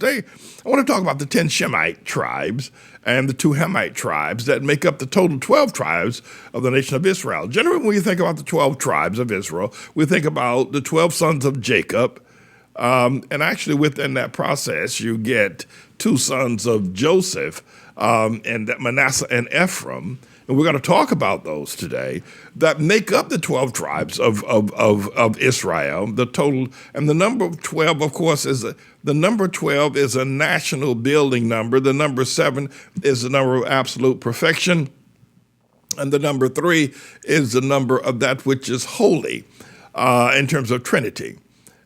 today I want to talk about the 10 Shemite tribes and the 2 Hamite tribes that make up the total 12 tribes of the nation of Israel. Generally, when you think about the 12 tribes of Israel, we think about the 12 sons of Jacob. And actually, within that process, you get 2 sons of Joseph, and Manasseh and Ephraim. And we're going to talk about those today that make up the 12 tribes of Israel, the total. And the number 12, of course, the number 12 is a national building number. The number 7 is the number of absolute perfection. And the number 3 is the number of that which is holy in terms of Trinity.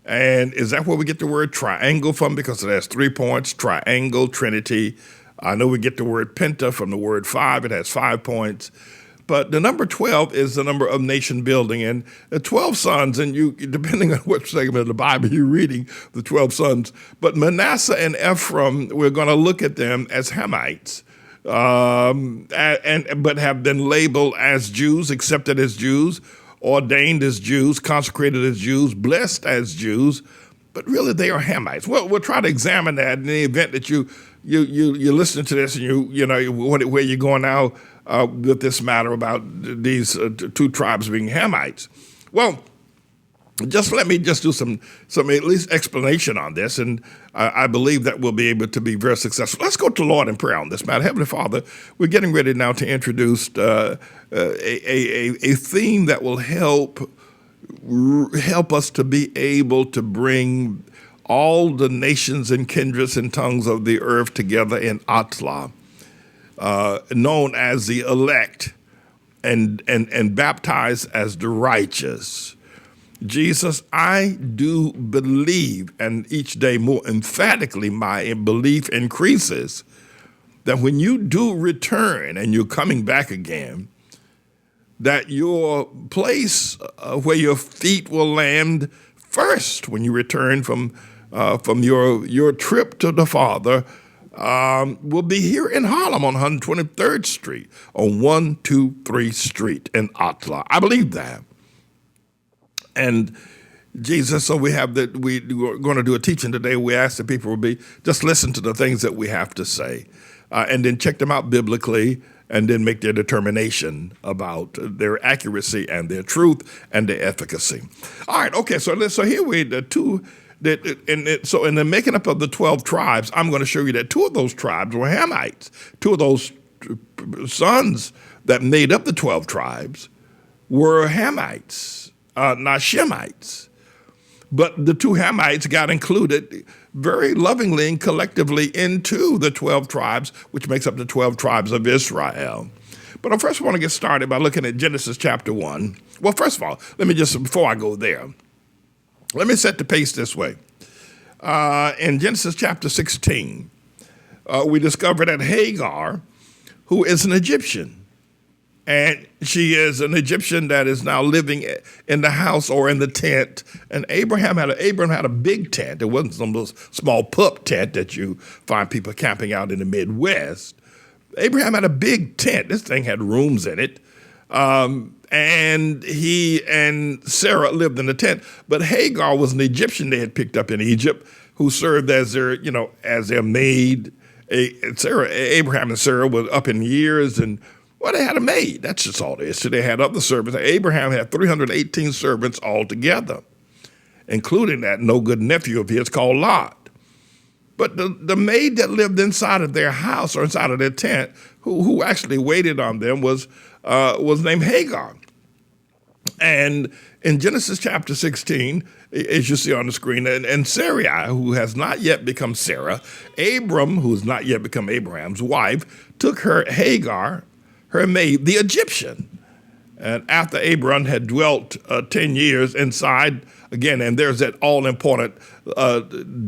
And is that where we get the word triangle from? Because it has 3 points, triangle, Trinity. I know we get the word penta from the word 5. It has 5 points. But the number 12 is the number of nation building. And the 12 sons, and you, depending on which segment of the Bible you're reading, the 12 sons. But Manasseh and Ephraim, we're going to look at them as Hamites, but have been labeled as Jews, accepted as Jews, ordained as Jews, consecrated as Jews, blessed as Jews. But really, they are Hamites. Well, we'll try to examine that in the event that you're listening to this and you know where you're going now with this matter about these 2 tribes being Hamites. Well, let me do some at least explanation on this, and I believe that we'll be able to be very successful. Let's go to the Lord in prayer on this matter. Heavenly Father, we're getting ready now to introduce a theme that will help us to be able to bring all the nations and kindreds and tongues of the earth together in ATLAH, known as the elect and baptized as the righteous. Jesus, I do believe, and each day more emphatically my belief increases, that when you do return and you're coming back again, that your place where your feet will land first when you return from your trip to the Father will be here in Harlem on 123rd Street, on 123 Street in ATLAH. I believe that. And Jesus, so we're going to do a teaching today. We ask that people will just listen to the things that we have to say, and then check them out biblically, and then make their determination about their accuracy and their truth and their efficacy. All right, okay, so here we in the making up of the 12 tribes, I'm going to show you that 2 of those tribes were Hamites. 2 of those sons that made up the 12 tribes were Hamites, not Shemites. But the 2 Hamites got included very lovingly and collectively into the 12 tribes, which makes up the 12 tribes of Israel. But I first want to get started by looking at Genesis chapter 1. Well, first of all, before I go there, let me set the pace this way. In Genesis chapter 16, we discover that Hagar, who is an Egyptian, and she is an Egyptian that is now living in the house or in the tent. And Abraham had a big tent. It wasn't some of those small pup tent that you find people camping out in the Midwest. Abraham had a big tent. This thing had rooms in it. And he and Sarah lived in the tent. But Hagar was an Egyptian they had picked up in Egypt, who served as their maid. Abraham and Sarah were up in years, and well, they had a maid. That's just all it is. So they had other servants. Abraham had 318 servants altogether, including that no good nephew of his called Lot. But the maid that lived inside of their house or inside of their tent, who actually waited on them, was named Hagar. And in Genesis chapter 16, as you see on the screen, and Sarai, who has not yet become Sarah, Abram, who has not yet become Abraham's wife, took her Hagar, her maid, the Egyptian. And after Abram had dwelt 10 years inside, again, and there's that all-important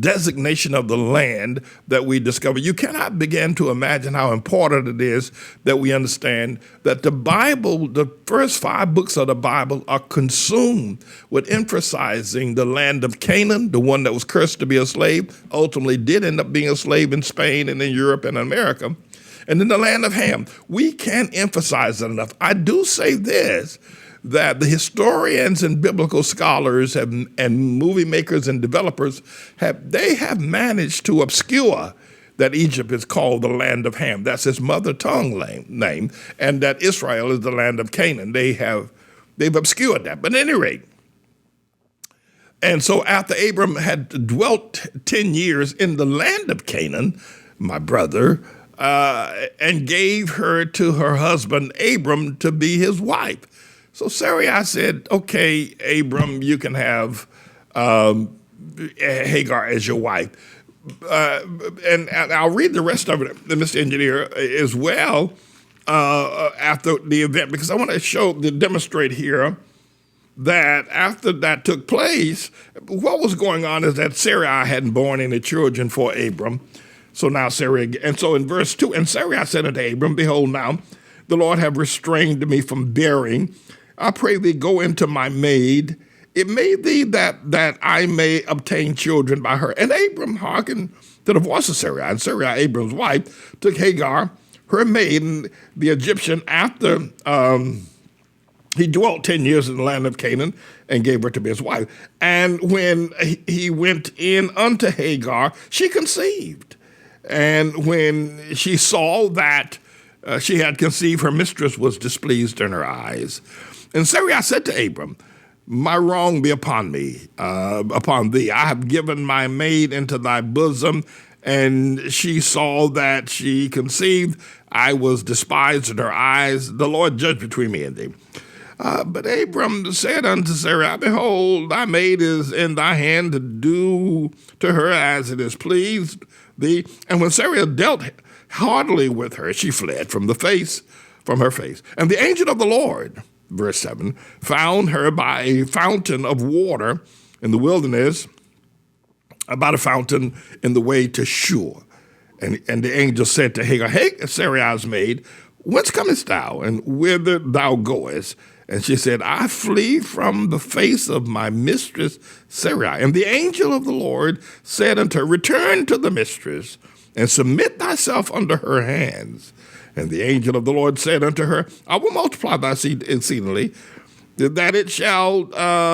designation of the land that we discover. You cannot begin to imagine how important it is that we understand that the Bible, the first 5 books of the Bible, are consumed with emphasizing the land of Canaan, the one that was cursed to be a slave, ultimately did end up being a slave in Spain and in Europe and America. And in the land of Ham. We can't emphasize that enough. I do say this, that the historians and biblical scholars and movie makers and developers have managed to obscure that Egypt is called the land of Ham. That's his mother tongue name, and that Israel is the land of Canaan. They've obscured that. But at any rate, and so after Abram had dwelt 10 years in the land of Canaan, my brother, and gave her to her husband Abram to be his wife. So Sarai said, okay, Abram, you can have Hagar as your wife. And I'll read the rest of it, Mr. Engineer, as well after the event, because I want to demonstrate here that after that took place, what was going on is that Sarai hadn't borne any children for Abram. So now Sarai, and so in verse 2, and Sarai said unto Abram, behold, now the Lord have restrained me from bearing. I pray thee, go into my maid. It may be that I may obtain children by her. And Abram hearkened to the voice of Sarai. And Sarai, Abram's wife, took Hagar, her maid, and the Egyptian, after he dwelt 10 years in the land of Canaan, and gave her to be his wife. And when he went in unto Hagar, she conceived. And when she saw that she had conceived, her mistress was displeased in her eyes. And Sarai said to Abram, my wrong be upon me, upon thee. I have given my maid into thy bosom, and she saw that she conceived. I was despised in her eyes. The Lord judge between me and thee. But Abram said unto Sarai, behold, thy maid is in thy hand to do to her as it is pleased thee. And when Sarai dealt heartily with her, she fled from her face. And the angel of the Lord, verse 7, found her by a fountain of water in the wilderness, about a fountain in the way to Shur. And the angel said to Hagar, hey, Sarai's maid, whence comest thou, and whither thou goest? And she said, I flee from the face of my mistress Sarai. And the angel of the Lord said unto her, return to the mistress, and submit thyself under her hands. And the angel of the Lord said unto her, I will multiply thy seed exceedingly, that it shall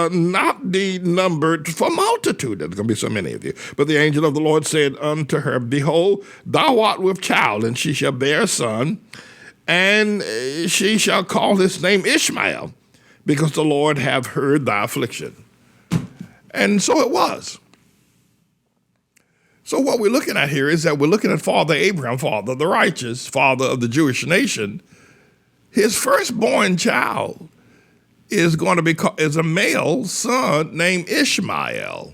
not be numbered for multitude. There's going to be so many of you. But the angel of the Lord said unto her, behold, thou art with child, and she shall bear a son, and she shall call his name Ishmael, because the Lord have heard thy affliction. And so it was. So what we're looking at here is that we're looking at Father Abraham, father of the righteous, father of the Jewish nation. His firstborn child is going to be is a male son named Ishmael.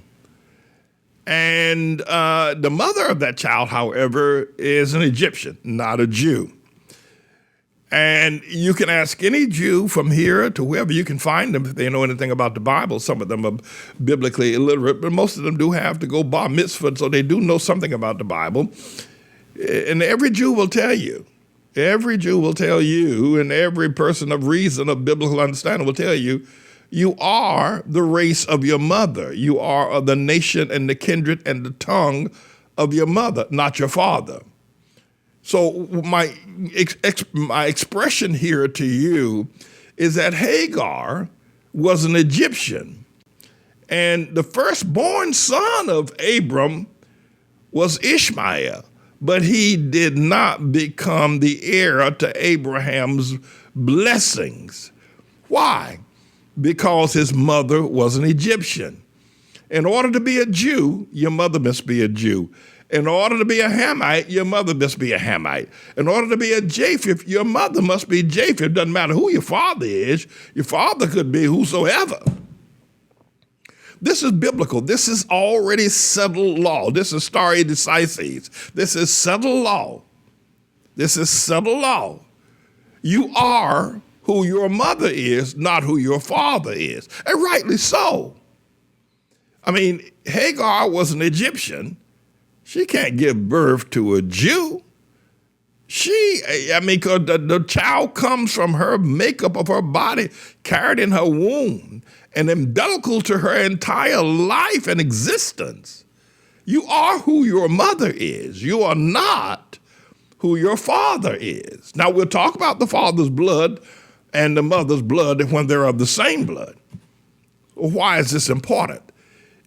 And the mother of that child, however, is an Egyptian, not a Jew. And you can ask any Jew from here to wherever you can find them if they know anything about the Bible. Some of them are biblically illiterate, but most of them do have to go bar mitzvah, so they do know something about the Bible. And every Jew will tell you, and every person of reason, of biblical understanding will tell you, you are the race of your mother. You are of the nation and the kindred and the tongue of your mother, not your father. So my expression here to you is that Hagar was an Egyptian, and the firstborn son of Abram was Ishmael, but he did not become the heir to Abraham's blessings. Why? Because his mother was an Egyptian. In order to be a Jew, your mother must be a Jew. In order to be a Hamite, your mother must be a Hamite. In order to be a Japheth, your mother must be Japheth. Doesn't matter who your father is. Your father could be whosoever. This is biblical. This is already settled law. This is stare decisis. This is settled law. This is settled law. You are who your mother is, not who your father is. And rightly so. I mean, Hagar was an Egyptian. She can't give birth to a Jew. Because the child comes from her makeup of her body, carried in her womb, and umbilical to her entire life and existence. You are who your mother is. You are not who your father is. Now, we'll talk about the father's blood and the mother's blood when they're of the same blood. Why is this important?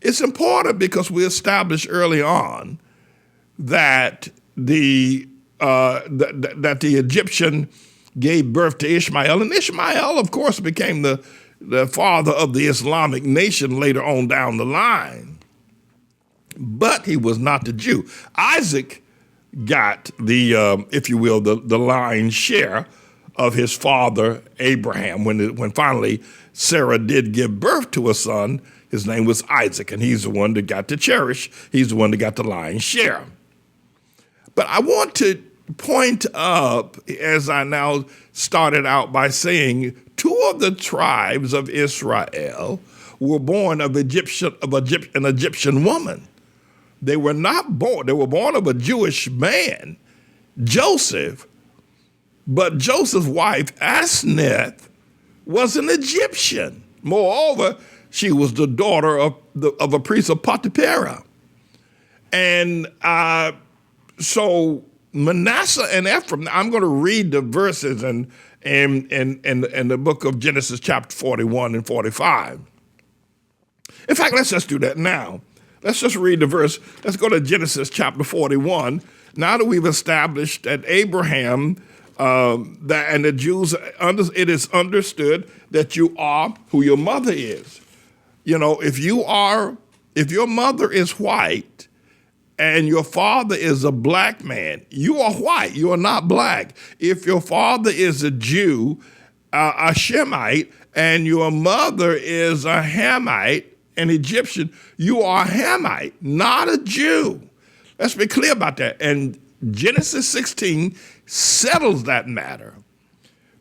It's important because we established early on that the Egyptian gave birth to Ishmael, and Ishmael, of course, became the father of the Islamic nation later on down the line. But he was not the Jew. Isaac got the, if you will, the lion's share of his father Abraham. When finally Sarah did give birth to a son, his name was Isaac, and he's the one that got to cherish. He's the one that got the lion's share. But I want to point up, as I now started out by saying, two of the tribes of Israel were born of an Egyptian woman. They were not born, they were born of a Jewish man, Joseph, but Joseph's wife, Asenath, was an Egyptian. Moreover, she was the daughter of a priest of Potipharah. And so Manasseh and Ephraim, I'm going to read the verses in the book of Genesis chapter 41 and 45. In fact, let's just do that now. Let's just read the verse. Let's go to Genesis chapter 41. Now that we've established that Abraham and the Jews, it is understood that you are who your mother is. You know, if your mother is white and your father is a black man, you are white, you are not black. If your father is a Jew, a Shemite, and your mother is a Hamite, an Egyptian, you are a Hamite, not a Jew. Let's be clear about that. And Genesis 16 settles that matter.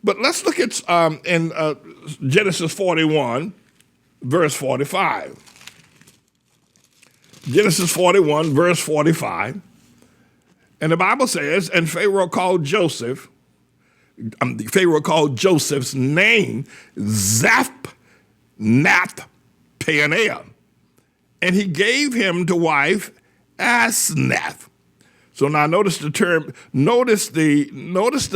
But let's look at in Genesis 41, verse 45. Genesis 41, verse 45. And the Bible says, and Pharaoh called Joseph's name Zaphnath-Paaneah, and he gave him to wife Asenath. So now notice the term, notice the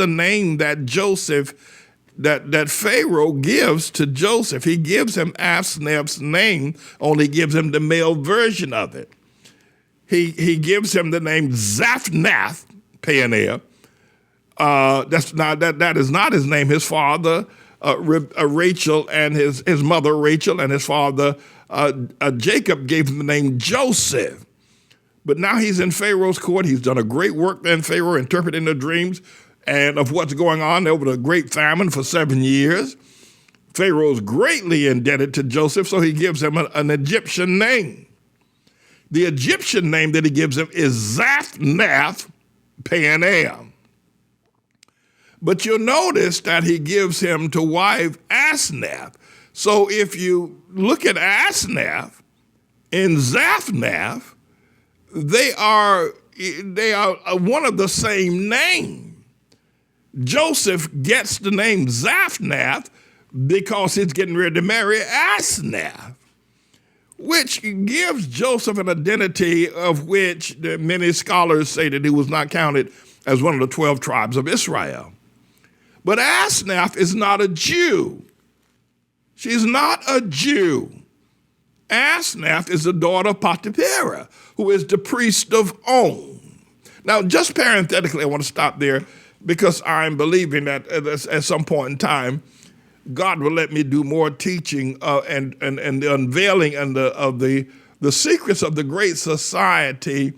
name that Joseph, that Pharaoh gives to Joseph. He gives him Asenath's name, only gives him the male version of it. He gives him the name Zaphnath-Paaneah. That is not his name. His father, Rachel, and his mother Rachel, and his father Jacob gave him the name Joseph. But now he's in Pharaoh's court. He's done a great work then, Pharaoh, interpreting the dreams and of what's going on over the great famine for 7 years. Pharaoh's greatly indebted to Joseph, so he gives him an Egyptian name. The Egyptian name that he gives him is Zaphnath-Paaneah. But you'll notice that he gives him to wife Asenath. So if you look at Asenath and Zaphnath, they are one of the same name. Joseph gets the name Zaphnath because he's getting ready to marry Asenath, which gives Joseph an identity of which many scholars say that he was not counted as one of the 12 tribes of Israel. But Asenath is not a Jew. She's not a Jew. Asenath is the daughter of Potipharah, who is the priest of On. Now, just parenthetically, I want to stop there because I'm believing that at some point in time, God will let me do more teaching and the unveiling of the secrets of the great society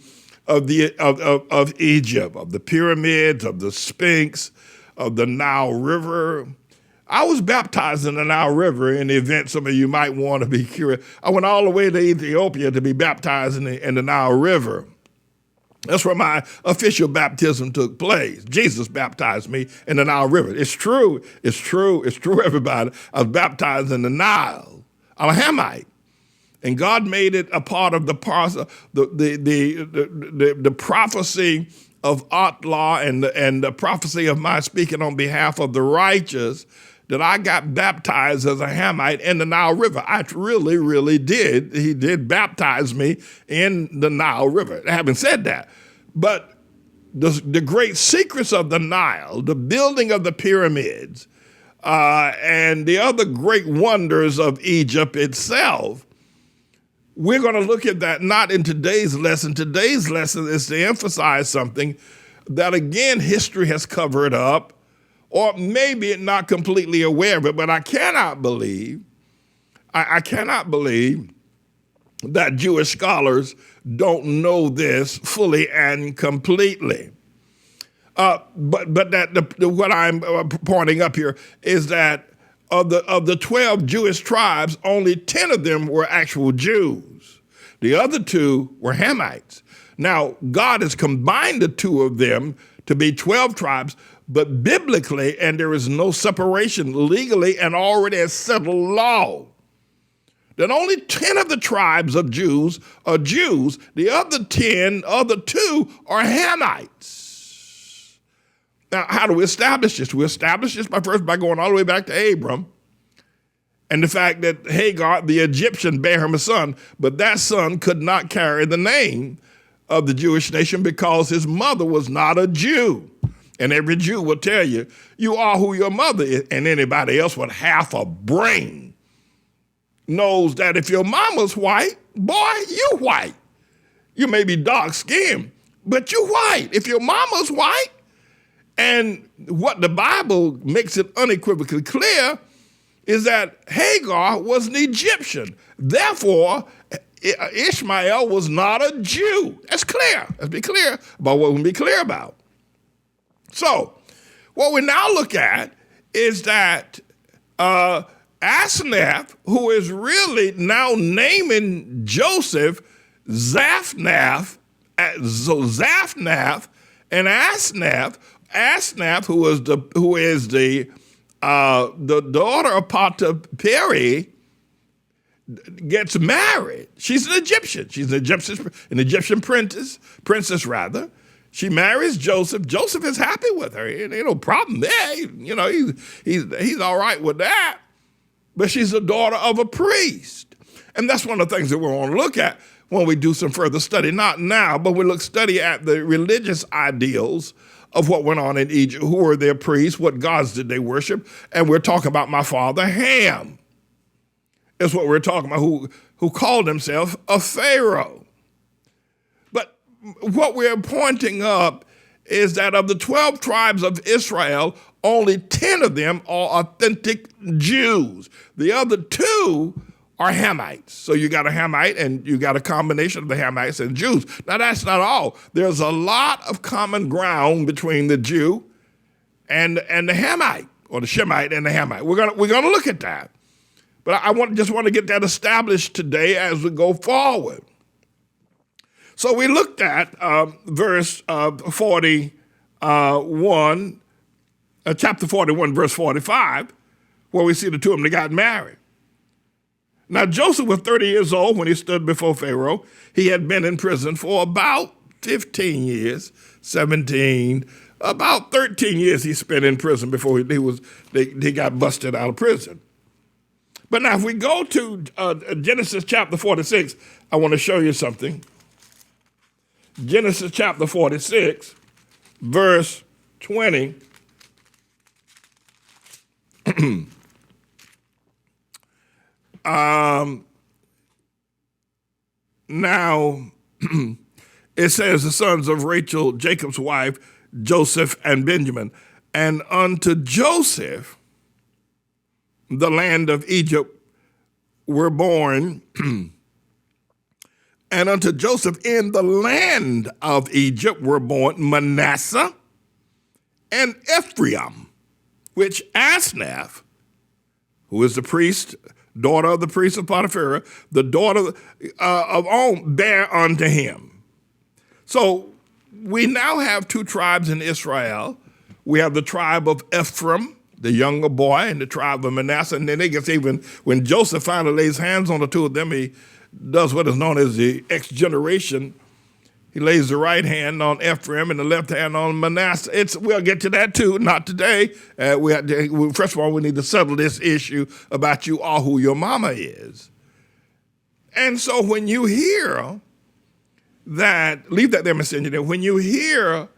of Egypt, of the pyramids, of the Sphinx, of the Nile River. I was baptized in the Nile River in the event some of you might want to be curious. I went all the way to Ethiopia to be baptized in the Nile River. That's where my official baptism took place. Jesus baptized me in the Nile River. It's true, everybody. I was baptized in the Nile. I'm a Hamite. And God made it a part of the prophecy of ATLAH and the prophecy of my speaking on behalf of the righteous, that I got baptized as a Hamite in the Nile River. I really, really did. He did baptize me in the Nile River. Having said that, but the great secrets of the Nile, the building of the pyramids, and the other great wonders of Egypt itself. We're going to look at that not in today's lesson. Today's lesson is to emphasize something that, again, history has covered up, or maybe not completely aware of it, but I cannot believe that Jewish scholars don't know this fully and completely. But what I'm pointing up here is that of the 12 Jewish tribes, only 10 of them were actual Jews. The other 2 were Hamites. Now, God has combined the 2 of them to be 12 tribes, but biblically, and there is no separation legally and already a settled law, that only 10 of the tribes of Jews are Jews. The other 2 are Hamites. Now, how do we establish this? We establish this by going all the way back to Abram and the fact that Hagar, the Egyptian, bare him a son, but that son could not carry the name of the Jewish nation because his mother was not a Jew. And every Jew will tell you, you are who your mother is, and anybody else with half a brain knows that if your mama's white, boy, you white. You may be dark-skinned, but you white. If your mama's white, and what the Bible makes it unequivocally clear is that Hagar was an Egyptian. Therefore, Ishmael was not a Jew. That's clear. Let's be clear about what we'll be clear about. So, what we now look at is that Asenath, who is really now naming Joseph Zaphnath, so Zaphnath and Asenath, who is the daughter of Potipharah, gets married. She's an Egyptian. She's an Egyptian princess rather. She marries Joseph. Joseph is happy with her. Ain't no problem there. He's all right with that. But she's the daughter of a priest. And that's one of the things that we want to look at when we do some further study. Not now, but we study at the religious ideals of what went on in Egypt. Who were their priests? What gods did they worship? And we're talking about my father Ham. That's what we're talking about, who called himself a pharaoh. But what we're pointing up is that of the 12 tribes of Israel, only 10 of them are authentic Jews. The other 2 are Hamites. So you got a Hamite and you got a combination of the Hamites and Jews. Now that's not all. There's a lot of common ground between the Jew and the Hamite, or the Shemite and the Hamite. We're gonna look at that. But I just want to get that established today as we go forward. So we looked at verse 41, chapter 41, verse 45, where we see the 2 of them that got married. Now, Joseph was 30 years old when he stood before Pharaoh. He had been in prison for about 15 years, 17, about 13 years he spent in prison before he got busted out of prison. But now if we go to Genesis chapter 46, I want to show you something. Genesis chapter 46, verse 20. Now, it says the sons of Rachel, Jacob's wife, Joseph and Benjamin. And unto Joseph, the land of Egypt, were born, and unto Joseph in the land of Egypt were born Manasseh and Ephraim, which Asenath, who is the priest, daughter of the priest of Potipharah, the daughter of On, bare unto him. So we now have 2 tribes in Israel. We have the tribe of Ephraim, the younger boy, and the tribe of Manasseh. And then they can say when Joseph finally lays hands on the 2 of them, he does what is known as the X-generation. He lays the right hand on Ephraim and the left hand on Manasseh. We'll get to that too, not today. First of all, we need to settle this issue about you are who your mama is. And so when you hear that, leave that there, Mr. Engineer, when you hear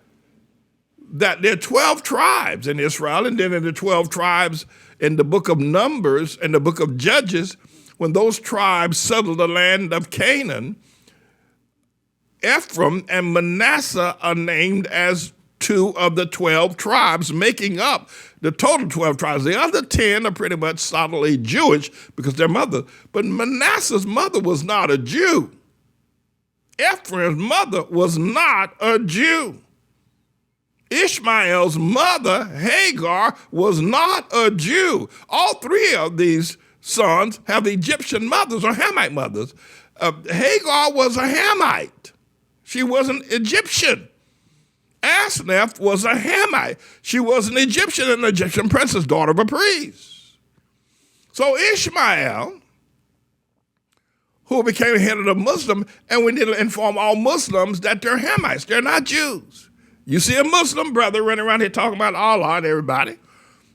that there are 12 tribes in Israel, and then in the 12 tribes in the book of Numbers and the book of Judges, when those tribes settled the land of Canaan, Ephraim and Manasseh are named as 2 of the 12 tribes, making up the total 12 tribes. The other 10 are pretty much solidly Jewish because their mother, but Manasseh's mother was not a Jew. Ephraim's mother was not a Jew. Ishmael's mother, Hagar, was not a Jew. All 3 of these sons have Egyptian mothers or Hamite mothers. Hagar was a Hamite. She wasn't Egyptian. Asenath was a Hamite. She was an Egyptian, an Egyptian princess, daughter of a priest. So Ishmael, who became head of the Muslim, and we need to inform all Muslims that they're Hamites. They're not Jews. You see a Muslim brother running around here talking about Allah and everybody.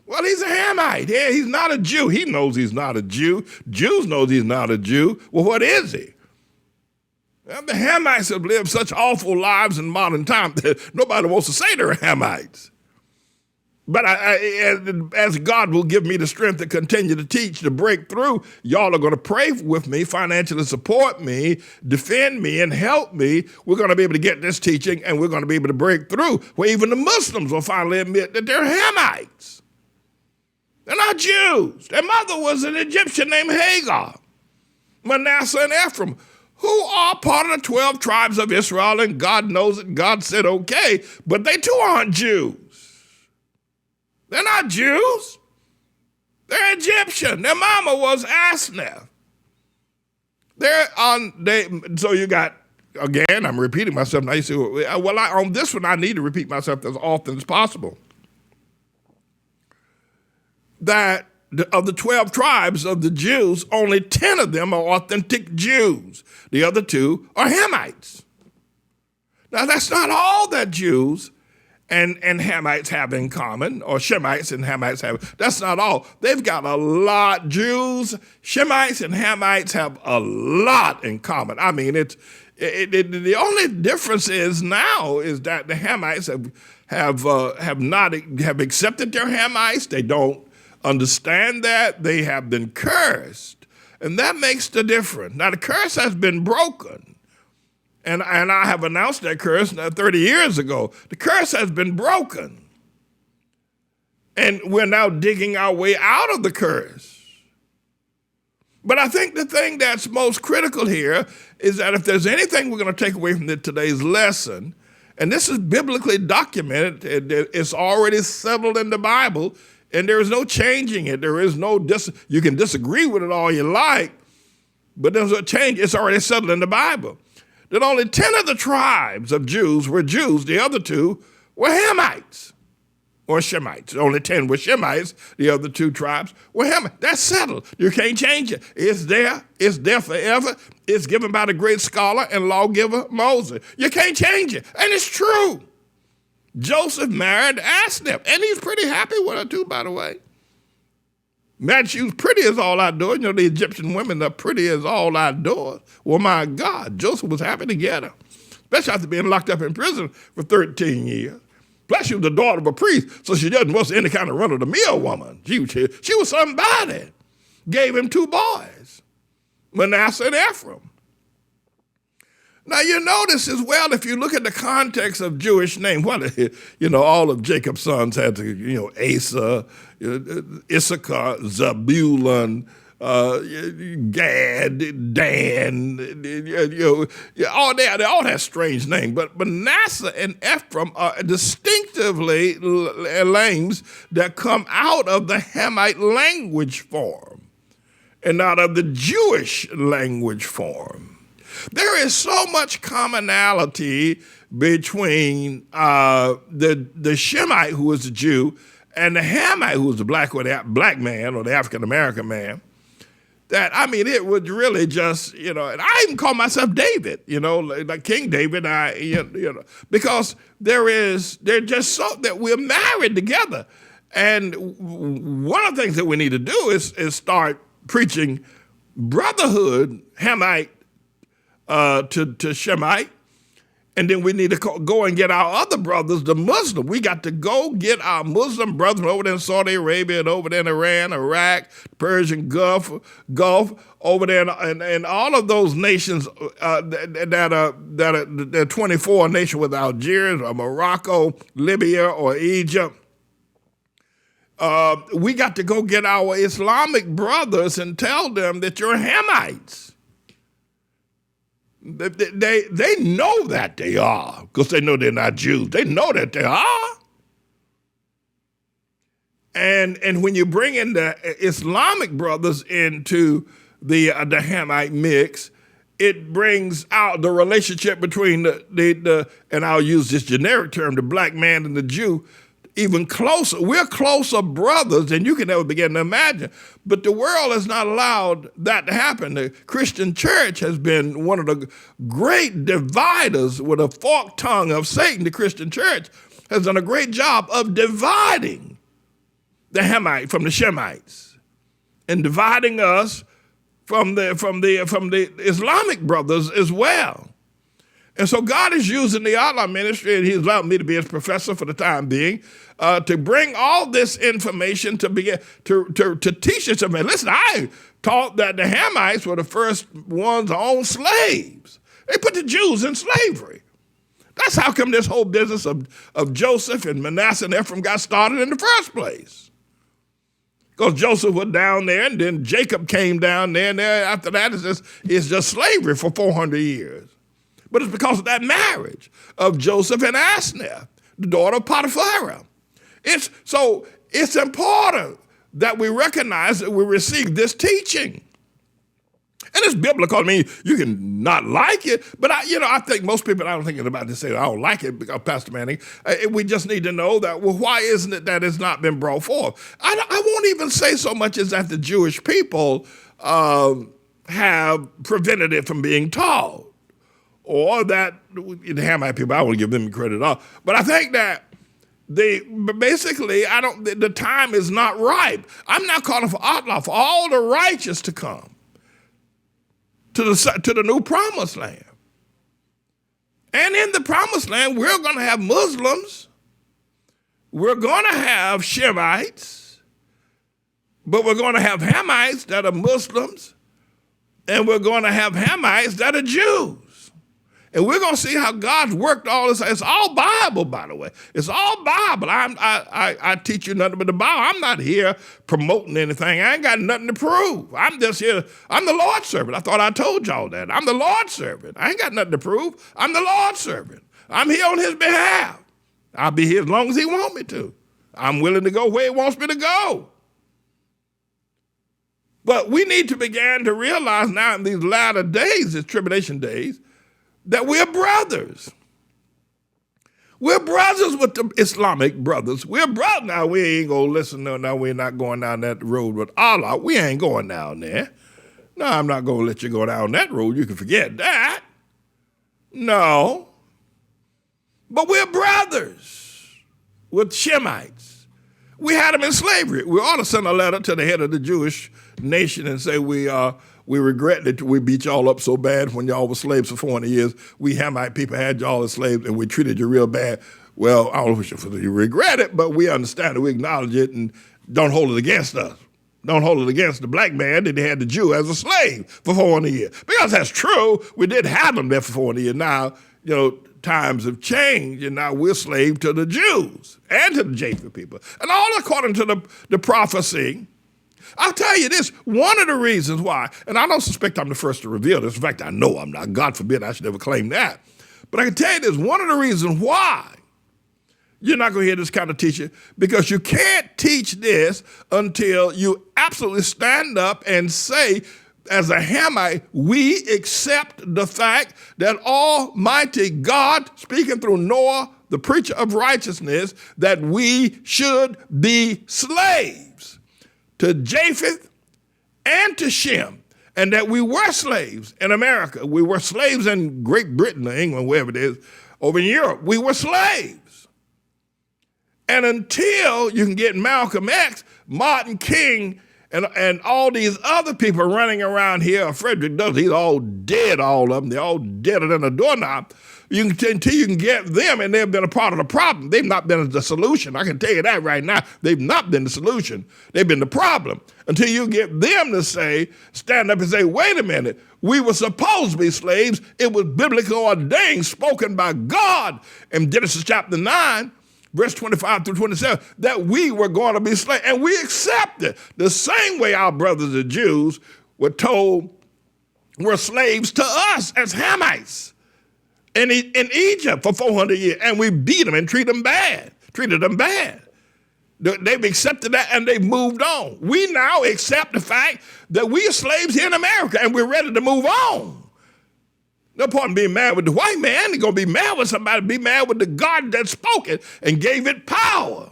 Well, he's a Hamite. Yeah, he's not a Jew. He knows he's not a Jew. Jews know he's not a Jew. Well, what is he? Well, the Hamites have lived such awful lives in modern times that nobody wants to say they're Hamites. But as God will give me the strength to continue to teach, to break through, y'all are going to pray with me, financially support me, defend me, and help me. We're going to be able to get this teaching, and we're going to be able to break through where even the Muslims will finally admit that they're Hamites. They're not Jews. Their mother was an Egyptian named Hagar, Manasseh and Ephraim, who are part of the 12 tribes of Israel, and God knows it. God said, okay, but they too aren't Jews. They're not Jews. They're Egyptian. Their mama was Asenath. So you got, again, I'm repeating myself. Now you say, well, on this one, I need to repeat myself as often as possible. That of the 12 tribes of the Jews, only 10 of them are authentic Jews. The other 2 are Hamites. Now, that's not all that Jews and Hamites have in common, or Shemites and Hamites have. That's not all. They've got a lot. Jews, Shemites, and Hamites have a lot in common. I mean, the only difference is now is that the Hamites have accepted their Hamites. They don't understand that. They have been cursed, and that makes the difference. Now, the curse has been broken. And I have announced that curse 30 years ago. The curse has been broken. And we're now digging our way out of the curse. But I think the thing that's most critical here is that if there's anything we're going to take away from today's lesson, and this is biblically documented, it's already settled in the Bible, and there is no changing it. There is no, you can disagree with it all you like, but there's a change. It's already settled in the Bible. That only 10 of the tribes of Jews were Jews. The other 2 were Hamites or Shemites. Only 10 were Shemites. The other 2 tribes were Hamites. That's settled. You can't change it. It's there. It's there forever. It's given by the great scholar and lawgiver Moses. You can't change it. And it's true. Joseph married Asenath, and he's pretty happy with her too, by the way. Man, she was pretty as all outdoors. You know, the Egyptian women are pretty as all outdoors. Well, my God, Joseph was happy to get her, especially after being locked up in prison for 13 years. Plus, she was the daughter of a priest, so she wasn't any kind of run-of-the-mill woman. She was somebody. Gave him 2 boys, Manasseh and Ephraim. Now, you notice as well, if you look at the context of Jewish names, all of Jacob's sons had Asa, Issachar, Zebulun, Gad, Dan, they all have strange names. But Manasseh and Ephraim are distinctively names that come out of the Hamite language form and out of the Jewish language form. There is so much commonality between the Shemite, who was a Jew, and the Hamite, who was the black man or the African-American man, that, I mean, it would really just, and I even call myself David, like King David, because they're just so that we're married together. And one of the things that we need to do is start preaching brotherhood, Hamite, to Shemite, And then we need to go and get our other brothers, the Muslim. We got to go get our Muslim brothers over there in Saudi Arabia and over there in Iran, Iraq, Persian Gulf, over there, and all of those nations that are 24 nations with Algeria or Morocco, Libya or Egypt. We got to go get our Islamic brothers and tell them that you're Hamites. They know that they are, because they know they're not Jews. They know that they are. And when you bring in the Islamic brothers into the Hamite mix, it brings out the relationship between the and I'll use this generic term, the black man and the Jew, even closer. We're closer brothers than you can ever begin to imagine. But the world has not allowed that to happen. The Christian church has been one of the great dividers with a forked tongue of Satan. The Christian church has done a great job of dividing the Hamite from the Shemites and dividing us from the Islamic brothers as well. And so God is using the ATLAH ministry, and he's allowed me to be his professor for the time being, to bring all this information to begin to teach us. I mean, listen, I taught that the Hamites were the first ones to own slaves. They put the Jews in slavery. That's how come this whole business of Joseph and Manasseh and Ephraim got started in the first place. Because Joseph was down there, and then Jacob came down there, and after that it's just slavery for 400 years. But it's because of that marriage of Joseph and Asenath, the daughter of Potiphar. It's important that we recognize that we receive this teaching. And it's biblical. I mean, you can not like it, but I think most people, I don't think about this, say, I don't like it, because Pastor Manning. We just need to know that, well, why isn't it that it's not been brought forth? I won't even say so much as that the Jewish people have prevented it from being taught. Or that the Hamite people, I want to give them credit at all. But I think that the time is not ripe. I'm not calling for ATLAH, for all the righteous to come to the new promised land. And in the promised land, we're going to have Muslims. We're going to have Shemites. But we're going to have Hamites that are Muslims. And we're going to have Hamites that are Jews. And we're going to see how God's worked all this. It's all Bible, by the way. It's all Bible. I teach you nothing but the Bible. I'm not here promoting anything. I ain't got nothing to prove. I'm just here. I'm the Lord's servant. I thought I told y'all that. I'm the Lord's servant. I ain't got nothing to prove. I'm the Lord's servant. I'm here on his behalf. I'll be here as long as he wants me to. I'm willing to go where he wants me to go. But we need to begin to realize now in these latter days, these tribulation days, that we're brothers. We're brothers with the Islamic brothers. We're brothers. Now, we ain't going to listen. No, we're not going down that road with ATLAH. We ain't going down there. No, I'm not going to let you go down that road. You can forget that. No. But we're brothers with Shemites. We had them in slavery. We ought to send a letter to the head of the Jewish nation and say we regret that we beat y'all up so bad when y'all were slaves for 400 years. We Hamite people had y'all as slaves and we treated you real bad. Well, I don't know if you regret it, but we understand it, we acknowledge it, and don't hold it against us. Don't hold it against the black man that they had the Jew as a slave for 400 years. Because that's true, we did have them there for 400 years. Now, times have changed, and now we're slave to the Jews and to the Japheth people. And all according to the prophecy. I'll tell you this, one of the reasons why, and I don't suspect I'm the first to reveal this. In fact, I know I'm not. God forbid I should ever claim that. But I can tell you this, one of the reasons why you're not going to hear this kind of teaching, because you can't teach this until you absolutely stand up and say, as a Hamite, we accept the fact that Almighty God, speaking through Noah, the preacher of righteousness, that we should be slaves to Japheth and to Shem, and that we were slaves in America. We were slaves in Great Britain or England, wherever it is, over in Europe. We were slaves. And until you can get Malcolm X, Martin King, And all these other people running around here, Frederick Douglass, he's all dead, all of them. They're all deader than a doorknob. Until you can get them, and they've been a part of the problem. They've not been the solution. I can tell you that right now. They've not been the solution. They've been the problem. Until you get them to stand up and say, wait a minute, we were supposed to be slaves. It was biblically ordained, spoken by God in Genesis chapter 9, verse 25 through 27, that we were going to be slaves. And we accepted the same way our brothers the Jews were told were slaves to us as Hamites in Egypt for 400 years. And we beat them and treated them bad. They've accepted that and they've moved on. We now accept the fact that we are slaves here in America and we're ready to move on. No point in being mad with the white man. You're going to be mad with somebody. Be mad with the God that spoke it and gave it power.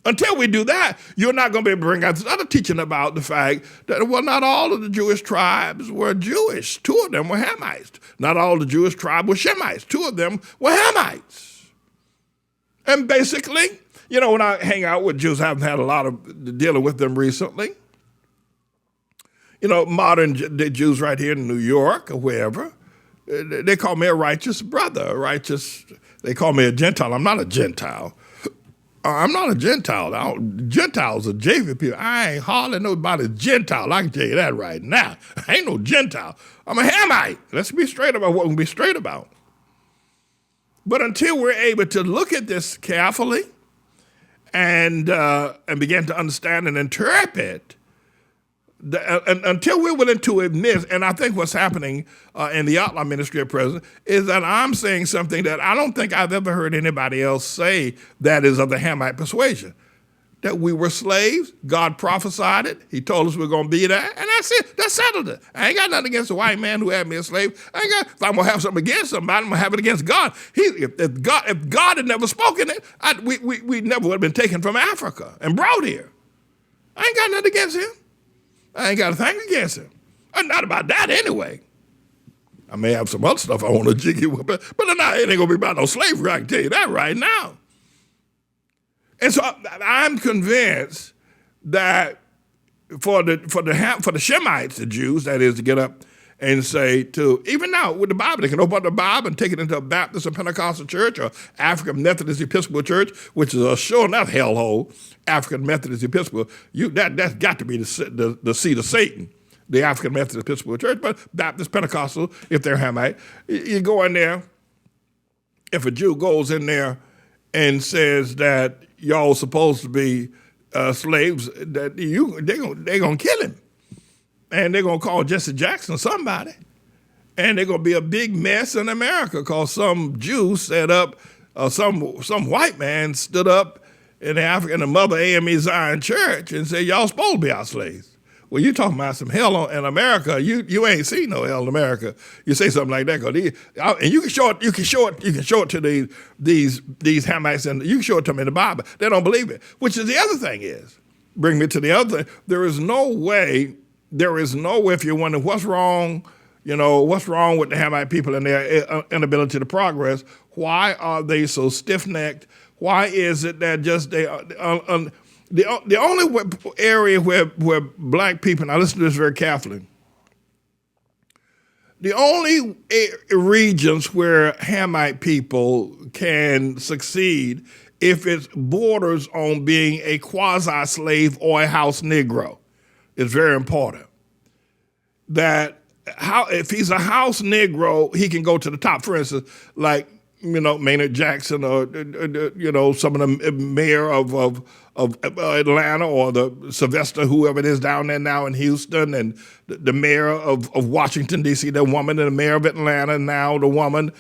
Until we do that, you're not going to be able to bring out this other teaching about the fact that, well, not all of the Jewish tribes were Jewish. 2 of them were Hamites. Not all the Jewish tribes were Shemites. 2 of them were Hamites. And basically, when I hang out with Jews, I haven't had a lot of dealing with them recently. Modern Jews right here in New York or wherever, they call me a righteous brother, they call me a Gentile. I'm not a Gentile. Gentiles are Japheth people. I ain't hardly nobody Gentile. I can tell you that right now. I ain't no Gentile. I'm a Hamite. Let's be straight about what we can be straight about. But until we're able to look at this carefully and begin to understand and interpret, until we're willing to admit, and I think what's happening in the ATLAH ministry at present is that I'm saying something that I don't think I've ever heard anybody else say that is of the Hamite persuasion. That we were slaves, God prophesied it, he told us we're going to be that, and that's it, that settled it. I ain't got nothing against a white man who had me a slave. If I'm going to have something against somebody, I'm going to have it against God. If God had never spoken it, we never would have been taken from Africa and brought here. I ain't got nothing against him. I ain't got a thing against him. Not about that anyway. I may have some other stuff I want to jiggy with, but it ain't going to be about no slavery. I can tell you that right now. And so I'm convinced that for the Shemites, the Jews, that is, to get up and say even now with the Bible, they can open up the Bible and take it into a Baptist or Pentecostal church or African Methodist Episcopal church, which is a sure enough hellhole. African Methodist Episcopal, that's got to be the seat of Satan, the African Methodist Episcopal church. But Baptist, Pentecostal, if they're Hamite, you go in there. If a Jew goes in there and says that y'all supposed to be slaves, that they're gonna kill him. And they're going to call Jesse Jackson somebody. And they're going to be a big mess in America because some Jew set up, some white man stood up in the Mother AME Zion Church and said, y'all supposed to be our slaves. Well, you talking about some hell in America. You ain't seen no hell in America. You say something like that. And you can show it to these Hamites, and you can show it to them in the Bible. They don't believe it. Which is the other thing is, bring me to the other thing. There is no way, if you're wondering what's wrong with the Hamite people and their inability to progress, why are they so stiff-necked? Why is it that the only area where black people, now listen to this very carefully, the only regions where Hamite people can succeed if it borders on being a quasi-slave or a house Negro. It's very important that if he's a house Negro, he can go to the top. For instance, like Maynard Jackson, or some of the mayor of Atlanta, or the Sylvester, whoever it is down there now in Houston, and the mayor of Washington D.C., the woman, and the mayor of Atlanta now, the woman,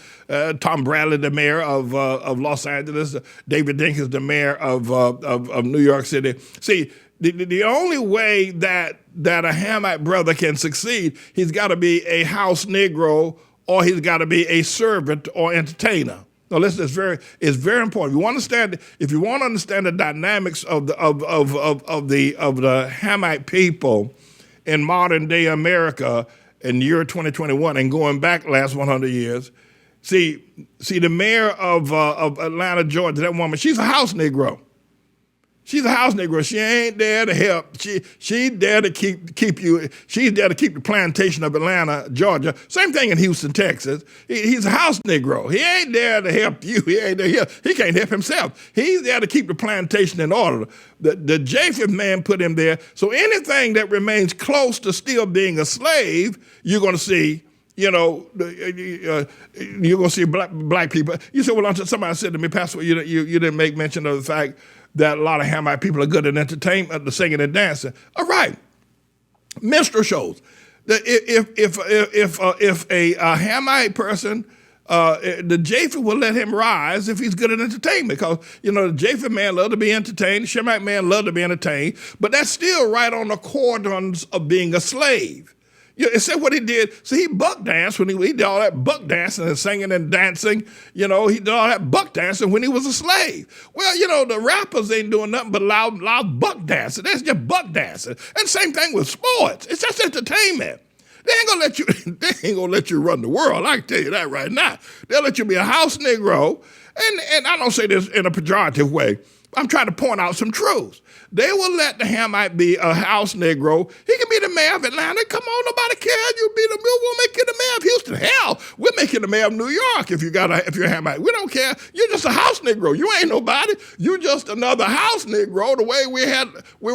Tom Bradley, the mayor of Los Angeles, David Dinkins, the mayor of New York City. See. The only way that a Hamite brother can succeed, he's got to be a house Negro, or he's got to be a servant or entertainer. Now, listen, it's very important. If you want to understand the dynamics of the Hamite people in modern day America in the year 2021 and going back last 100 years, see the mayor of Atlanta, Georgia, that woman, she's a house Negro. She's a house Negro. She ain't there to help. She's there to keep you. She's there to keep the plantation of Atlanta, Georgia. Same thing in Houston, Texas. He's a house Negro. He ain't there to help you. He ain't there. He can't help himself. He's there to keep the plantation in order. The Japheth man put him there. So anything that remains close to still being a slave, you're going to see. You're going to see black people. You said, well, somebody said to me, Pastor, you didn't make mention of the fact that a lot of Hamite people are good at entertainment, the singing and dancing. All right, minstrel shows. If a Hamite person, the Japheth will let him rise if he's good at entertainment, because the Japheth man love to be entertained, the Shemite man love to be entertained, but that's still right on the cordons of being a slave. It said what he did. So he buck danced when he did all that buck dancing and singing and dancing. He did all that buck dancing when he was a slave. Well, the rappers ain't doing nothing but loud buck dancing. That's just buck dancing. And same thing with sports. It's just entertainment. They ain't gonna let you run the world. I can tell you that right now. They'll let you be a house Negro. And I don't say this in a pejorative way. I'm trying to point out some truths. They will let the Hamite be a house Negro. He can be the mayor of Atlanta. Come on, nobody cares. We'll make you the mayor of Houston. Hell, we'll make you the mayor of New York if you're a Hamite. We don't care. You're just a house Negro. You ain't nobody. You just another house Negro. The way we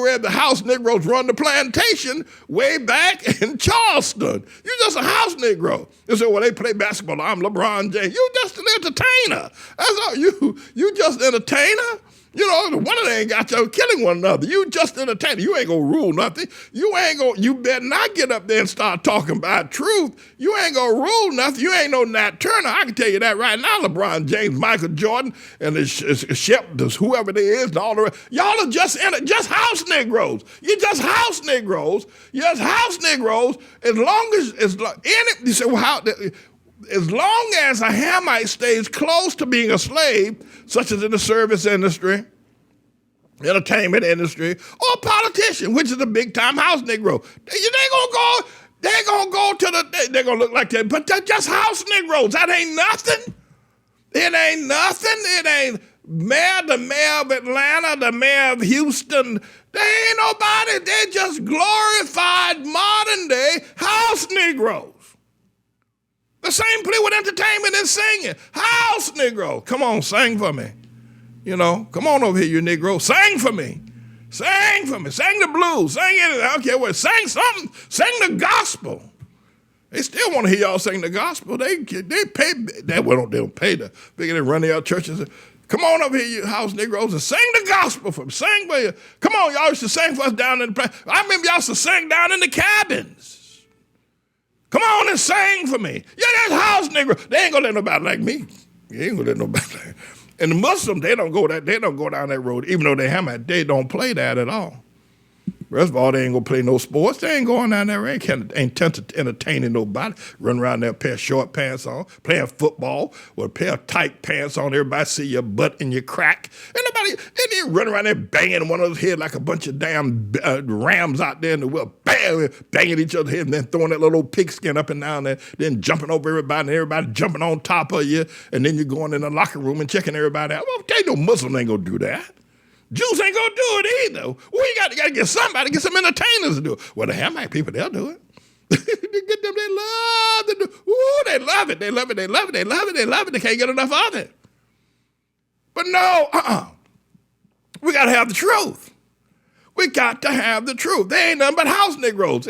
were the house Negroes run the plantation way back in Charleston. You just a house Negro. They say, well, they play basketball. I'm LeBron James. You just an entertainer. That's all. You just an entertainer. One of them ain't got you killing one another. You just entertainer. You ain't gonna rule nothing. You better not get up there and start talking about truth. You ain't gonna rule nothing. You ain't no Nat Turner. I can tell you that right now. LeBron James, Michael Jordan, and the Shep, whoever they is, and all the rest. Y'all are just house Negroes. You're just house Negroes. You're just house Negroes. You say, well, how? As long as a Hamite stays close to being a slave, such as in the service industry, entertainment industry, or a politician, which is a big-time house Negro, they're gonna look like that, but they're just house Negroes. That ain't nothing. It ain't nothing. It ain't the mayor of Atlanta, the mayor of Houston. They ain't nobody. They're just glorified modern-day house Negroes. The same plea with entertainment and singing. House Negro. Come on, sing for me. Come on over here, you Negro. Sing for me. Sing for me. Sing the blues. Sing it. I don't care what. Sing something. Sing the gospel. They still want to hear y'all sing the gospel. They pay. They don't pay the bigger than run their churches. Come on over here, you house Negroes, and sing the gospel for me. Sing for you. Come on, y'all used to sing for us down in the. I remember y'all used to sing down in the cabins. Come on and sing for me. Yeah, that's house Negro. They ain't gonna let nobody like me. You ain't gonna let nobody like. And the Muslims, they don't go down that road. Even though they Hamite, they don't play that at all. First of all, they ain't gonna play no sports. They ain't going down there. They ain't entertaining nobody. Run around there, pair of short pants on, playing football with a pair of tight pants on. Everybody see your butt and your crack. And they run around there banging one of those head like a bunch of damn rams out there in the world, banging each other's head and then throwing that little pigskin up and down there, then jumping over everybody and everybody jumping on top of you, and then you're going in the locker room and checking everybody out. Well, they no Muslim ain't gonna do that. Jews ain't gonna do it either. Well, you got to get somebody, get some entertainers to do it. Well, the Hamite people, they'll do it. They love to do. Ooh, they love it. They love it. They love it. They love it. They love it. They can't get enough of it. But no, we got to have the truth. We got to have the truth. They ain't nothing but house Negroes.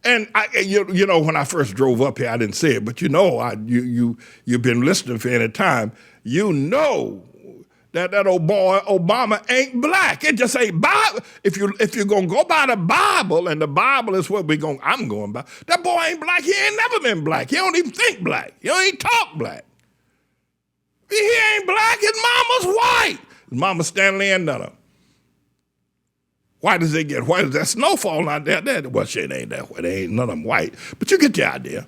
And when I first drove up here, I didn't say it, but you've been listening for any time. That old boy Obama ain't black. It just ain't Bible. If you're gonna go by the Bible, and the Bible is what I'm going by. That boy ain't black. He ain't never been black. He don't even think black. He don't even talk black. He ain't black. His mama's white. His mama Stanley and none of them. White as they get. White as that snowfall out there. Well, shit ain't that white. They ain't none of them white. But you get the idea.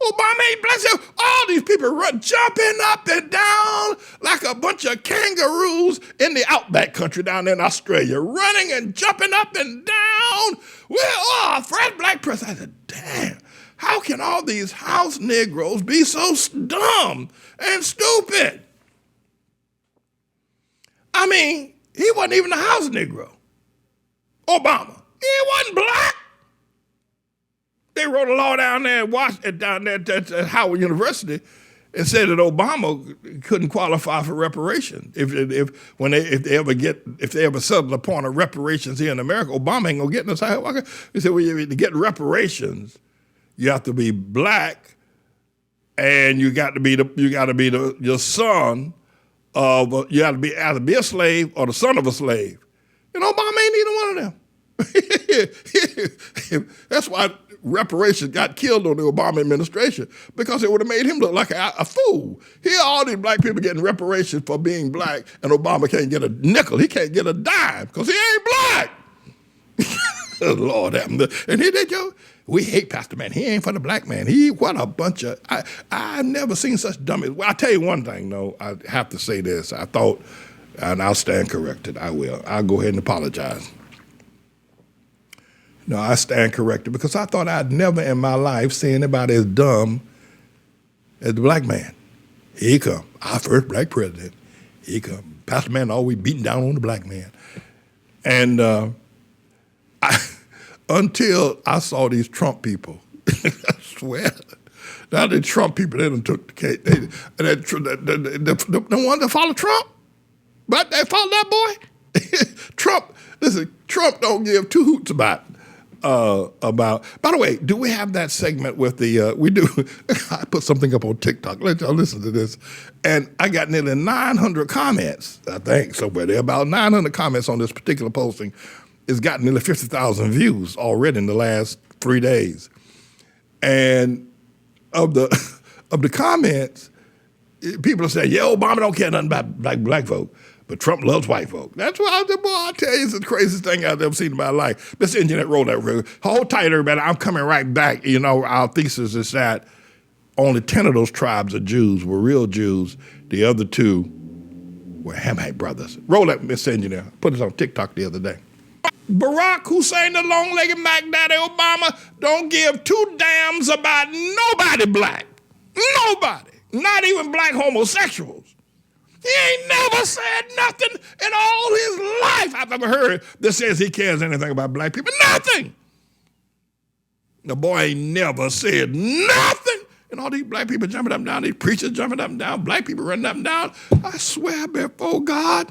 Obama ain't black. All these people jumping up and down like a bunch of kangaroos in the outback country down in Australia, running and jumping up and down. Well, a fresh black person. I said, damn, how can all these house Negroes be so dumb and stupid? I mean, He wasn't even a house Negro. Obama. He wasn't black. They wrote a law down there at Howard University and said that Obama couldn't qualify for reparations. If they ever settle upon a reparations here in America, Obama ain't gonna get in this. He said, well, to get reparations, you have to be black, and you got to be your son of you got to be either be a slave or the son of a slave. And Obama ain't either one of them. That's why reparations got killed on the Obama administration, because it would have made him look like a fool. Here all these black people getting reparations for being black, and Obama can't get a nickel. He can't get a dime because he ain't black. Lord have mercy. And here they go. We hate Pastor Man. He ain't for the black man. What a bunch of, I've never seen such dummies. Well, I'll tell you one thing, though. I have to say this. I thought, and I'll stand corrected. I will. I'll go ahead and apologize. No, I stand corrected because I thought I'd never in my life see anybody as dumb as the black man. Here he come, our first black president. Here he come. Pastor Man always beating down on the black man. And until I saw these Trump people, I swear, now the Trump people, they done took the cake. The ones that follow Trump, but they follow that boy. Trump, listen, Trump don't give two hoots about. By the way, do we have that segment with the, we do, I put something up on TikTok, let y'all listen to this, and I got nearly 900 comments, I think, somewhere there, about 900 comments on this particular posting. It's gotten nearly 50,000 views already in the last 3 days. And of the comments, people are saying, yeah, Obama don't care nothing about black folk. But Trump loves white folk. That's why I tell you, it's the craziest thing I've ever seen in my life. This engineer rolled that real. Hold tight, everybody. I'm coming right back. You know, our thesis is that only 10 of those tribes of Jews were real Jews. The other 2 were Hamite brothers. Roll that, Mr. Engineer. Put this on TikTok the other day. Barack Hussein, the long-legged Mac Daddy Obama, don't give 2 damns about nobody black. Nobody. Not even black homosexuals. He ain't never said nothing in all his life I've ever heard that says he cares anything about black people. Nothing. The boy ain't never said nothing. And all these black people jumping up and down, these preachers jumping up and down, black people running up and down. I swear before God,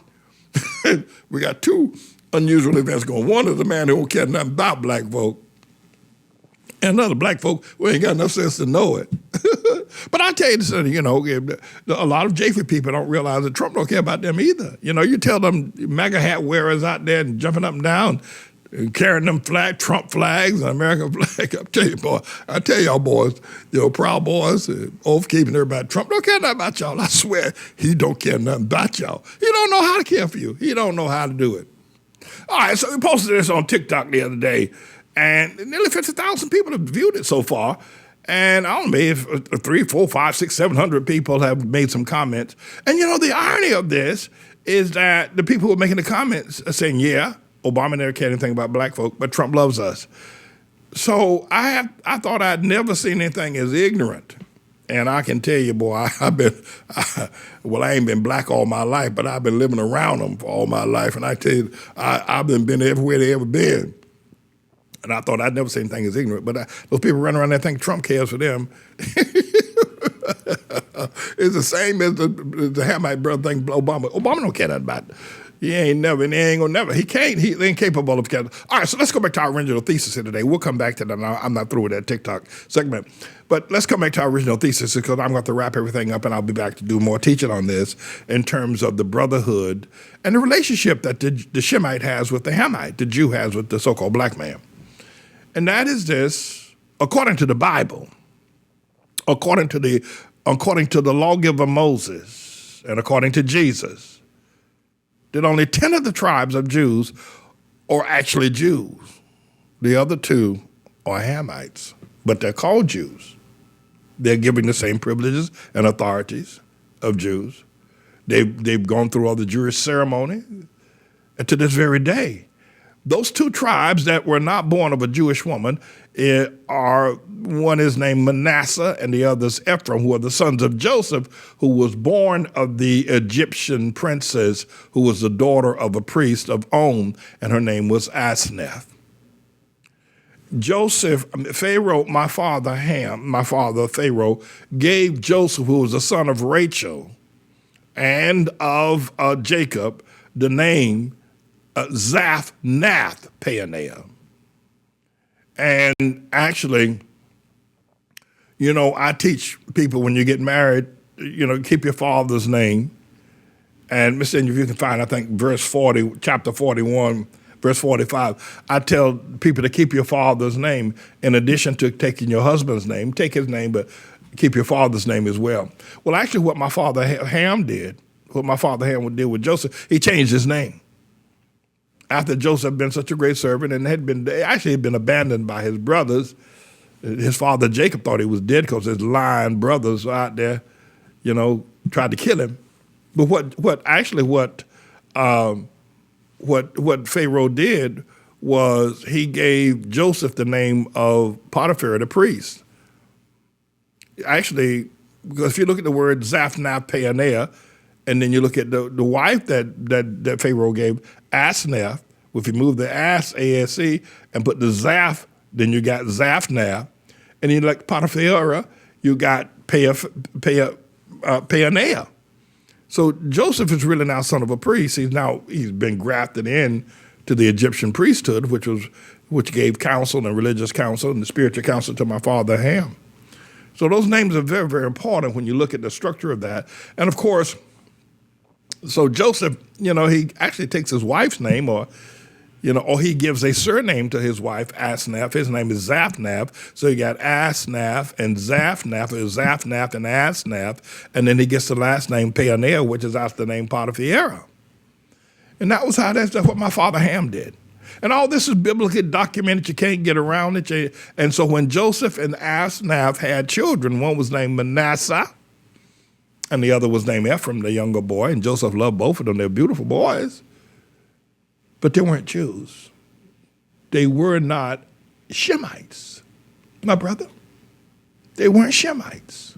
we got 2 unusual events going. One is the man who don't care nothing about black folk, and another black folk who ain't got enough sense to know it. But I tell you this, you know, a lot of JFE people don't realize that Trump don't care about them either. You know, you tell them MAGA hat wearers out there and jumping up and down, and carrying them Trump flags, and American flag. I tell y'all boys, you know, Proud Boys, oath keeping everybody. Trump don't care nothing about y'all. I swear, he don't care nothing about y'all. He don't know how to care for you. He don't know how to do it. All right, so we posted this on TikTok the other day, and nearly 50,000 people have viewed it so far. And I don't know, if 3, 4, 5, 6, 700 people have made some comments. And you know, the irony of this is that the people who are making the comments are saying, yeah, Obama never cared anything about black folk, but Trump loves us. So I thought I'd never seen anything as ignorant. And I can tell you, boy, I ain't been black all my life, but I've been living around them for all my life. And I tell you, I've been everywhere they ever been. And I thought I'd never seen anything as ignorant, but those people running around there think Trump cares for them. It's the same as the Hamite brother think Obama. Obama don't care nothing about it. He ain't never, and he ain't gonna never. He can't. He ain't capable of caring. All right, so let's go back to our original thesis here today. We'll come back to that. I'm not through with that TikTok segment, but let's come back to our original thesis because I'm going to wrap everything up, and I'll be back to do more teaching on this in terms of the brotherhood and the relationship that the Shemite has with the Hamite, the Jew has with the so-called black man. And that is this, according to the Bible, according to the lawgiver Moses, and according to Jesus, that only 10 of the tribes of Jews are actually Jews. The other 2 are Hamites, but they're called Jews. They're given the same privileges and authorities of Jews. They've gone through all the Jewish ceremony, and to this very day, Those two tribes that were not born of a Jewish woman are, one is named Manasseh and the other is Ephraim, who are the sons of Joseph, who was born of the Egyptian princess who was the daughter of a priest of On, and her name was Asenath. Pharaoh, my father Pharaoh, gave Joseph, who was the son of Rachel and of Jacob, the name Zaphnath Paaneah. And actually, I teach people when you get married, keep your father's name. And Mr. If you can find, I think, verse 40, chapter 41, verse 45, I tell people to keep your father's name in addition to taking your husband's name. Take his name, but keep your father's name as well. Well, actually, what my father Ham did with Joseph, he changed his name. After Joseph had been such a great servant and had been abandoned by his brothers, his father Jacob thought he was dead because his lying brothers were out there, tried to kill him. But what Pharaoh did was he gave Joseph the name of Potiphar, the priest. Actually, because if you look at the word Zaphnath Paaneah, and then you look at the wife that Pharaoh gave, Asenath, if you move the A-S-C, and put the Zaph, then you got Zaphnath. And then like Potiphar, you got Paaneah. So Joseph is really now son of a priest. He's been grafted in to the Egyptian priesthood, which gave counsel and religious counsel and the spiritual counsel to my father Ham. So those names are very, very important when you look at the structure of that. And of course, so Joseph, he actually takes his wife's name or he gives a surname to his wife, Asenath. His name is Zaphnath. So you got Asenath and Zaphnath, or Zaphnath and Asenath. And then he gets the last name Paaneah, which is after the name Potiphar. And that's what my father Ham did. And all this is biblically documented. You can't get around it. And so when Joseph and Asenath had children, one was named Manasseh, and the other was named Ephraim, the younger boy, and Joseph loved both of them. They're beautiful boys. But they weren't Jews. They were not Shemites, my brother. They weren't Shemites.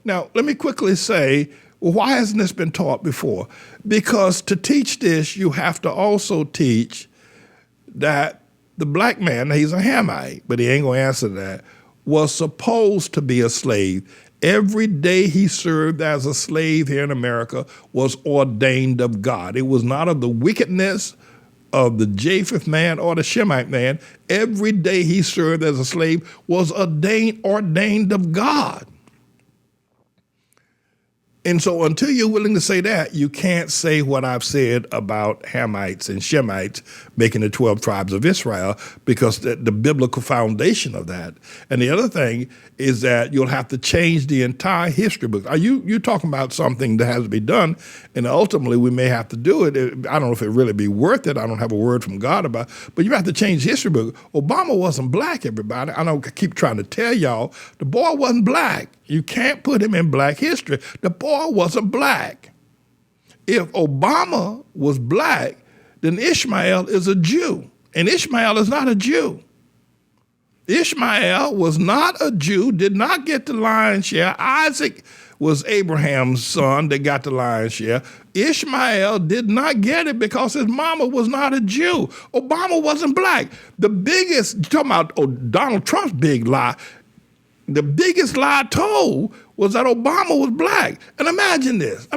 Now, let me quickly say, why hasn't this been taught before? Because to teach this, you have to also teach that the black man, he's a Hamite, but he ain't going to answer that, was supposed to be a slave. Every day he served as a slave here in America was ordained of God. It was not of the wickedness of the Japheth man or the Shemite man. Every day he served as a slave was ordained of God. And so until you're willing to say that, you can't say what I've said about Hamites and Shemites making the 12 tribes of Israel, because the biblical foundation of that. And the other thing is that you'll have to change the entire history book. You're talking about something that has to be done, and ultimately we may have to do it. I don't know if it really be worth it. I don't have a word from God about it, but you have to change the history book. Obama wasn't black, everybody. I don't keep trying to tell y'all. The boy wasn't black. You can't put him in black history. The boy wasn't black. If Obama was black, then Ishmael is a Jew, and Ishmael is not a Jew. Ishmael was not a Jew, did not get the lion's share. Isaac was Abraham's son that got the lion's share. Ishmael did not get it because his mama was not a Jew. Obama wasn't black. The biggest, talking about Donald Trump's big lie, the biggest lie told was that Obama was black. And imagine this.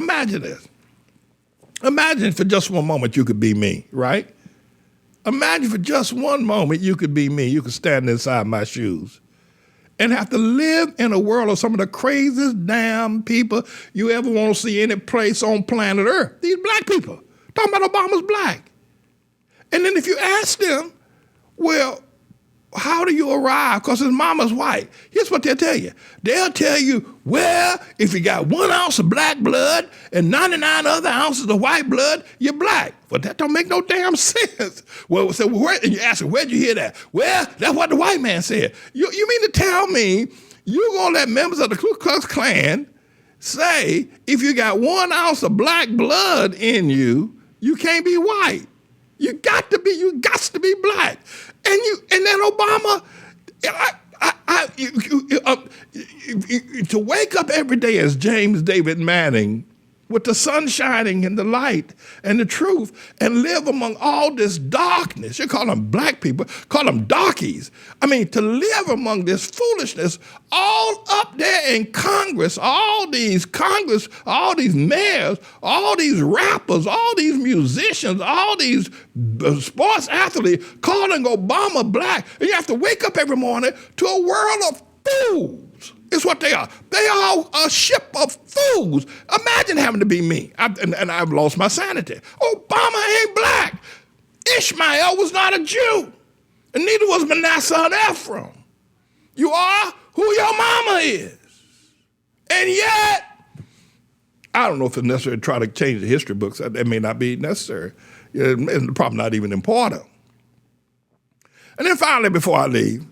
Imagine for just one moment you could be me, right? Imagine for just one moment you could be me. You could stand inside my shoes and have to live in a world of some of the craziest damn people you ever want to see any place on planet Earth. These black people. Talking about Obama's black. And then if you ask them, well, how do you arrive? Because his mama's white. Here's what they'll tell you. They'll tell you, well, if you got 1 ounce of black blood and 99 other ounces of white blood, you're black. But that don't make no damn sense. Well, so and you ask them, where'd you hear that? Well, that's what the white man said. You mean to tell me you're going to let members of the Ku Klux Klan say if you got 1 ounce of black blood in you, you can't be white? You got to be black. And then Obama, to wake up every day as James David Manning with the sun shining and the light and the truth and live among all this darkness. You call them black people, call them darkies. I mean, to live among this foolishness all up there in Congress, all these mayors, all these rappers, all these musicians, all these sports athletes calling Obama black. And you have to wake up every morning to a world of fools. It's what they are. They are a ship of fools. Imagine having to be me. And I've lost my sanity. Obama ain't black. Ishmael was not a Jew. And neither was Manasseh Ephraim. You are who your mama is. And yet, I don't know if it's necessary to try to change the history books. That may not be necessary. It's probably not even important. And then finally, before I leave,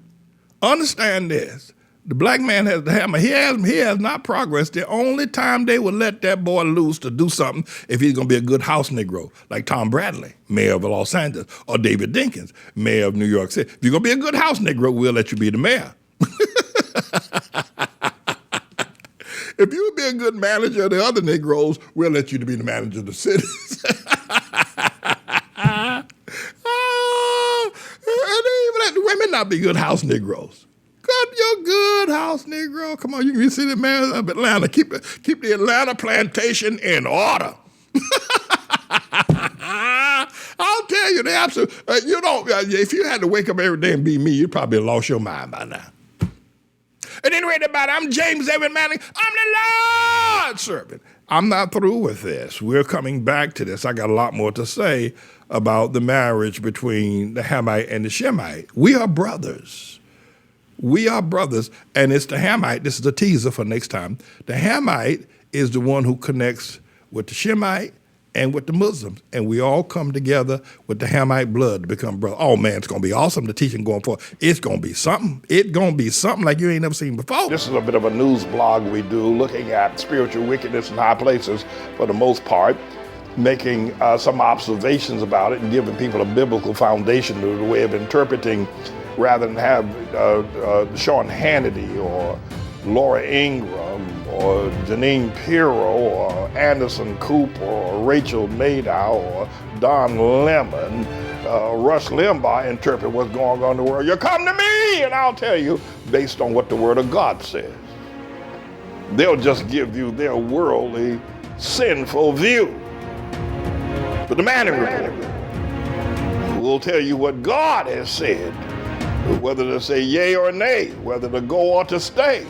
understand this. The black man has the hammer. He has not progressed. The only time they would let that boy loose to do something if he's going to be a good house Negro, like Tom Bradley, mayor of Los Angeles, or David Dinkins, mayor of New York City. If you're going to be a good house Negro, we'll let you be the mayor. If you would be a good manager of the other Negroes, we'll let you to be the manager of the cities. And they even let the women not be good house Negroes. You're good house Negro. Come on, you can see the man of Atlanta. Keep the Atlanta plantation in order. I'll tell you the absolute. If you had to wake up every day and be me, you'd probably have lost your mind by now. At any rate, I'm James David Manning. I'm the Lord's servant. I'm not through with this. We're coming back to this. I got a lot more to say about the marriage between the Hamite and the Shemite. We are brothers. We are brothers, and it's the Hamite. This is a teaser for next time. The Hamite is the one who connects with the Shemite and with the Muslims, and we all come together with the Hamite blood to become brothers. Oh, man, it's going to be awesome, the teaching going forward. It's going to be something. It's going to be something like you ain't never seen before. This is a bit of a news blog we do, looking at spiritual wickedness in high places for the most part, making some observations about it and giving people a biblical foundation to the way of interpreting, rather than have Sean Hannity or Laura Ingraham or Janine Pirro or Anderson Cooper or Rachel Maddow or Don Lemon, Rush Limbaugh interpret what's going on in the world. You come to me and I'll tell you based on what the Word of God says. They'll just give you their worldly, sinful view. But the Manning Report will tell you what God has said, whether to say yea or nay, whether to go or to stay.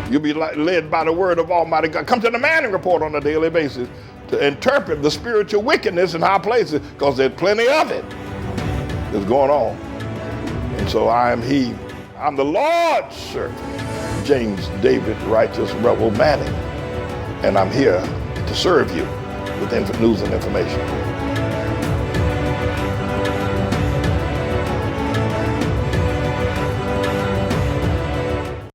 You'll be led by the word of Almighty God. Come to the Manning Report on a daily basis to interpret the spiritual wickedness in high places, because there's plenty of it that's going on. And so I'm the Lord's servant, James David Righteous Rebel Manning, and I'm here to serve you with news and information.